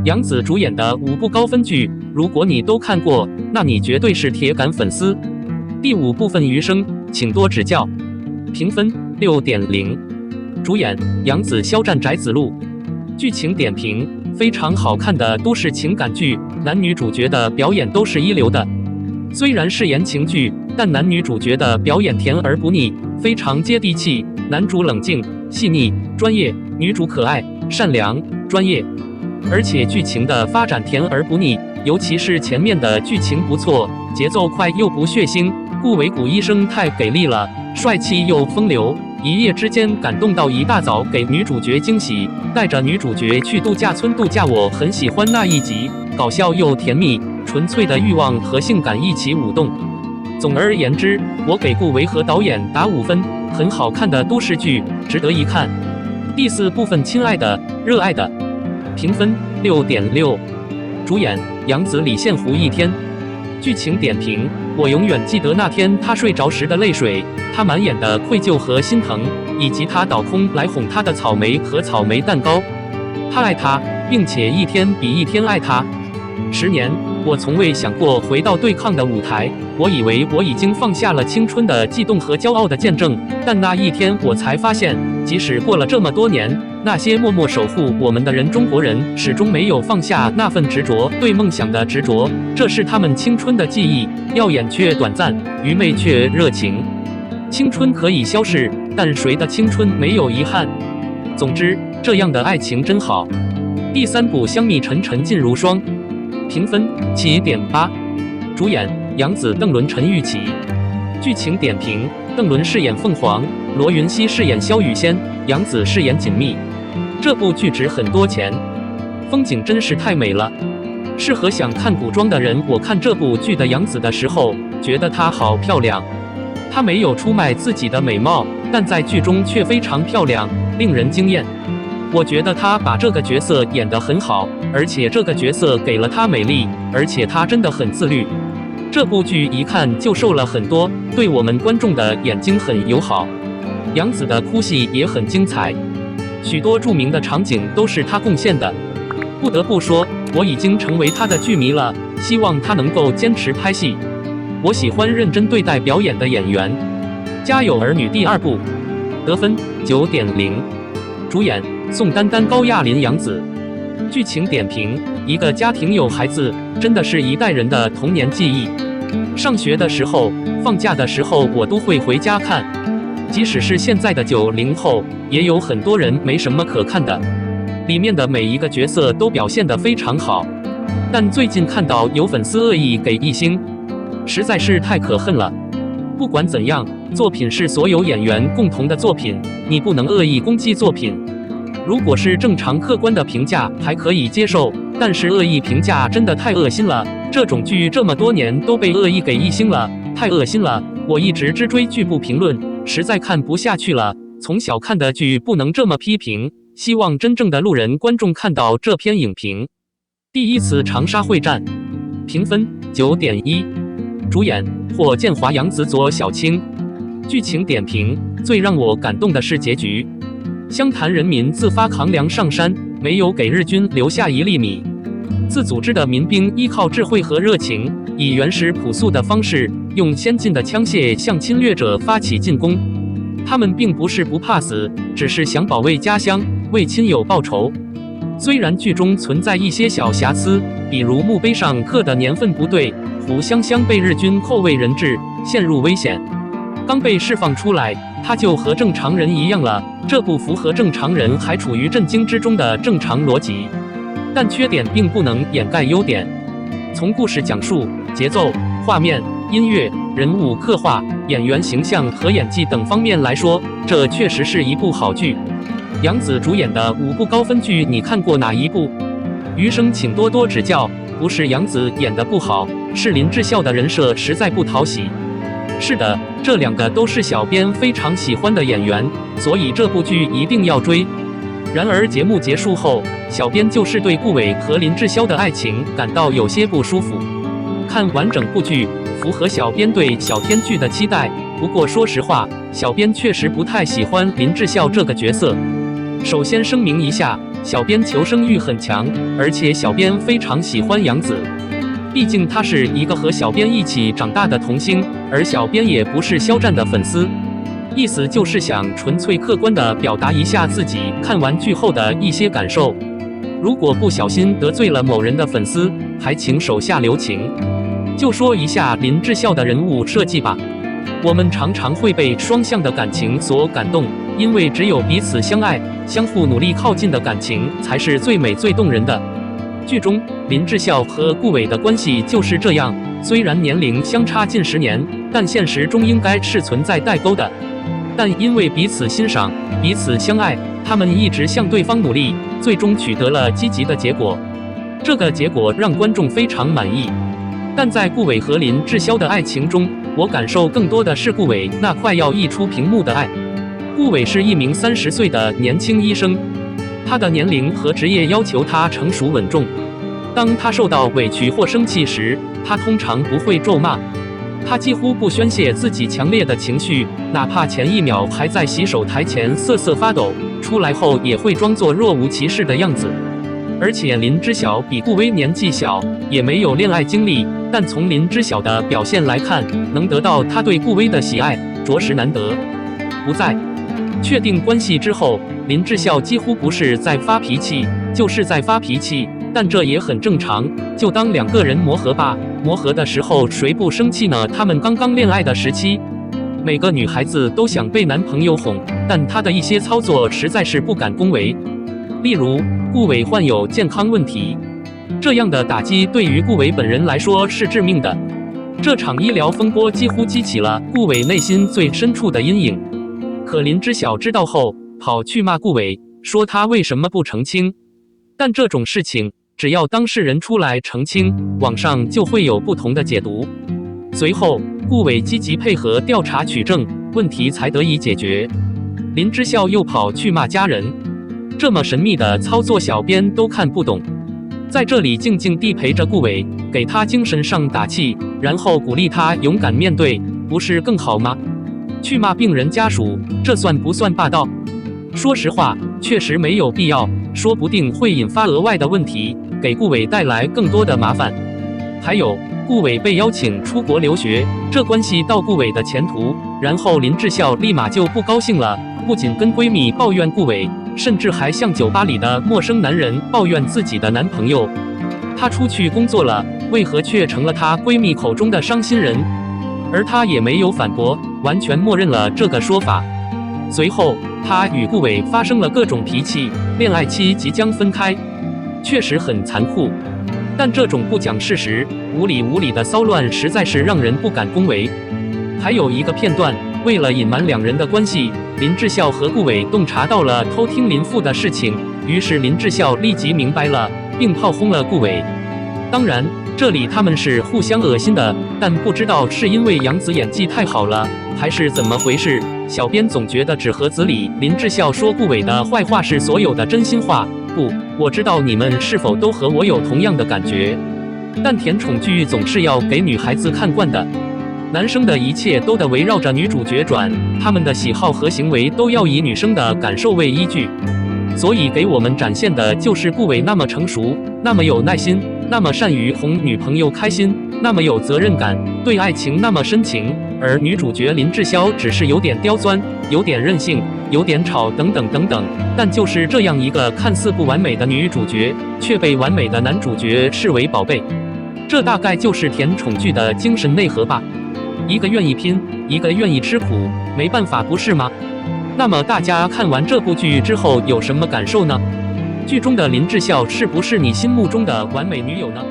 杨紫主演的5部高分剧，如果你都看过，那你绝对是铁杆粉丝。第5部分余生，请多指教。评分6.0，主演杨紫、肖战、翟子路。剧情点评：非常好看的都市情感剧，男女主角的表演都是一流的。虽然是言情剧，但男女主角的表演甜而不腻，非常接地气。男主冷静、细腻、专业，女主可爱、善良、专业。而且剧情的发展甜而不腻，尤其是前面的剧情不错，节奏快又不血腥。顾维谷医生太给力了，帅气又风流，一夜之间感动到一大早给女主角惊喜，带着女主角去度假村度假。我很喜欢那一集，搞笑又甜蜜，纯粹的欲望和性感一起舞动。总而言之，我给顾维和导演打5分，很好看的都市剧，值得一看。第4部分，亲爱的、热爱的。评分6.6，主演杨紫、李现、胡一天。剧情点评：我永远记得那天他睡着时的泪水，他满眼的愧疚和心疼，以及他倒空来哄他的草莓和草莓蛋糕。他爱他，并且一天比一天爱他。10年，我从未想过回到对抗的舞台，我以为我已经放下了青春的悸动和骄傲的见证，但那一天我才发现，即使过了这么多年，那些默默守护我们的人，中国人始终没有放下那份执着，对梦想的执着，这是他们青春的记忆，耀眼却短暂，愚昧却热情。青春可以消逝，但谁的青春没有遗憾？总之，这样的爱情真好。第3部，香蜜沉沉烬如霜。评分7.8，主演杨紫、邓伦、陈钰琪。剧情点评：邓伦饰演凤凰，罗云熙饰演萧雨仙，杨紫饰演锦觅。这部剧值很多钱，风景真是太美了，适合想看古装的人。我看这部剧的杨紫的时候，觉得她好漂亮。她没有出卖自己的美貌，但在剧中却非常漂亮，令人惊艳。我觉得她把这个角色演得很好，而且这个角色给了她美丽，而且她真的很自律。这部剧一看就瘦了很多，对我们观众的眼睛很友好。杨紫的哭戏也很精彩，许多著名的场景都是她贡献的。不得不说，我已经成为她的剧迷了，希望她能够坚持拍戏。我喜欢认真对待表演的演员。家有儿女第2部，得分9.0，主演宋丹丹、高亚麟、杨紫。剧情点评：一个家庭有孩子，真的是一代人的童年记忆。上学的时候、放假的时候，我都会回家看。即使是现在的90后，也有很多人没什么可看的。里面的每一个角色都表现得非常好，但最近看到有粉丝恶意给1星，实在是太可恨了。不管怎样，作品是所有演员共同的作品，你不能恶意攻击作品。如果是正常客观的评价还可以接受，但是恶意评价真的太恶心了。这种剧这么多年都被恶意给1星了，太恶心了。我一直只追剧不评论，实在看不下去了。从小看的剧不能这么批评，希望真正的路人观众看到这篇影评。第1次长沙会战，评分9.1，主演霍建华、杨紫、左小青。剧情点评：最让我感动的是结局。湘潭人民自发扛粮上山，没有给日军留下1粒米。自组织的民兵依靠智慧和热情，以原始朴素的方式，用先进的枪械向侵略者发起进攻。他们并不是不怕死，只是想保卫家乡，为亲友报仇。虽然剧中存在一些小瑕疵，比如墓碑上刻的年份不对，胡香香被日军扣为人质，陷入危险。刚被释放出来，他就和正常人一样了，这不符合正常人还处于震惊之中的正常逻辑。但缺点并不能掩盖优点。从故事讲述、节奏、画面、音乐、人物刻画、演员形象和演技等方面来说，这确实是一部好剧。杨紫主演的5部高分剧，你看过哪一部？余生请多多指教。不是杨紫演得不好，是林志孝的人设实在不讨喜。是的，这2个都是小编非常喜欢的演员，所以这部剧一定要追。然而节目结束后，小编就是对顾伟和林志孝的爱情感到有些不舒服。看完整部剧，符合小编对小天剧的期待。不过说实话，小编确实不太喜欢林志孝这个角色。首先声明一下，小编求生欲很强，而且小编非常喜欢杨紫。毕竟她是一个和小编一起长大的童星，而小编也不是肖战的粉丝。意思就是想纯粹客观地表达一下自己看完剧后的一些感受。如果不小心得罪了某人的粉丝，还请手下留情。就说一下林志孝的人物设计吧。我们常常会被双向的感情所感动，因为只有彼此相爱、相互努力靠近的感情才是最美最动人的。剧中林志孝和顾伟的关系就是这样，虽然年龄相差近10年，但现实中应该是存在代沟的。但因为彼此欣赏、彼此相爱，他们一直向对方努力，最终取得了积极的结果。这个结果让观众非常满意。但在顾伟和林志孝的爱情中，我感受更多的是顾伟那快要溢出屏幕的爱。顾伟是一名30岁的年轻医生，他的年龄和职业要求他成熟稳重。当他受到委屈或生气时，他通常不会咒骂，他几乎不宣泄自己强烈的情绪，哪怕前一秒还在洗手台前瑟瑟发抖，出来后也会装作若无其事的样子。而且林志孝比顾威年纪小，也没有恋爱经历，但从林志孝的表现来看，能得到他对顾威的喜爱，着实难得。不在确定关系之后，林志孝几乎不是在发脾气，就是在发脾气，但这也很正常，就当2个人磨合吧。磨合的时候谁不生气呢？他们刚刚恋爱的时期，每个女孩子都想被男朋友哄，但他的一些操作实在是不敢恭维。例如，顾伟患有健康问题，这样的打击对于顾伟本人来说是致命的。这场医疗风波几乎激起了顾伟内心最深处的阴影。可林志孝知道后，跑去骂顾伟，说他为什么不澄清。但这种事情，只要当事人出来澄清，网上就会有不同的解读。随后，顾伟积极配合调查取证，问题才得以解决。林志孝又跑去骂家人。这么神秘的操作，小编都看不懂。在这里静静地陪着顾伟，给他精神上打气，然后鼓励他勇敢面对，不是更好吗？去骂病人家属，这算不算霸道？说实话，确实没有必要，说不定会引发额外的问题，给顾伟带来更多的麻烦。还有，顾伟被邀请出国留学，这关系到顾伟的前途，然后林志孝立马就不高兴了，不仅跟闺蜜抱怨顾伟，甚至还向酒吧里的陌生男人抱怨自己的男朋友。她出去工作了，为何却成了她闺蜜口中的伤心人？而她也没有反驳，完全默认了这个说法。随后，她与顾伟发生了各种脾气，恋爱期即将分开，确实很残酷。但这种不讲事实、无理无理的骚乱，实在是让人不敢恭维。还有一个片段，为了隐瞒2人的关系，林志孝和顾伟洞察到了偷听林父的事情，于是林志孝立即明白了，并炮轰了顾伟。当然，这里他们是互相恶心的，但不知道是因为杨紫演技太好了，还是怎么回事。小编总觉得纸盒子里林志孝说顾伟的坏话是所有的真心话。不，我知道你们是否都和我有同样的感觉，但甜宠剧总是要给女孩子看惯的。男生的一切都得围绕着女主角转，他们的喜好和行为都要以女生的感受为依据，所以给我们展现的就是顾伟那么成熟，那么有耐心，那么善于哄女朋友开心，那么有责任感，对爱情那么深情，而女主角林志孝只是有点刁钻，有点任性，有点吵等等等等。但就是这样一个看似不完美的女主角，却被完美的男主角视为宝贝，这大概就是甜宠剧的精神内核吧。一个愿意拼，一个愿意吃苦，没办法，不是吗？那么大家看完这部剧之后有什么感受呢？剧中的林志孝是不是你心目中的完美女友呢？